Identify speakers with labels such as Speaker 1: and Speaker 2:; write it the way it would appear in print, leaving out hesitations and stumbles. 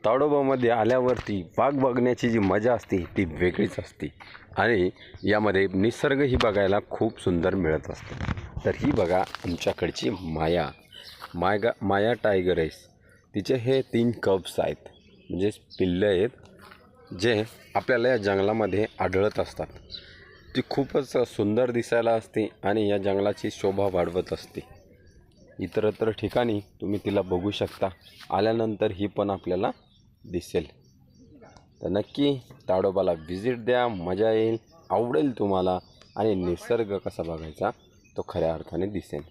Speaker 1: ताडोबामध्ये आल्यावरती वाघ बघण्याची जी मजा असते ती वेगळीच असते आणि यामध्ये निसर्गही बघायला खूप सुंदर मिळत असतो। तर ही बघा आमच्याकडची माया टायगर आहेस, तिचे हे 3 कब्स आहेत, म्हणजे पिल्ले आहेत जे आपल्याला या जंगलामध्ये आढळत असतात। ती खूपच सुंदर दिसायला असते आणि या जंगलाची शोभा वाढवत असते। इतरत्र ठिकाणी तुम्ही तिला बघू शकता, आल्यानंतर ही पण आपल्याला दिसेल। तर नक्की ताडोबाला व्हिजिट द्या, मजा येईल, आवडेल तुम्हाला आणि निसर्ग कसा बघायचा तो खऱ्या अर्थाने दिसेल।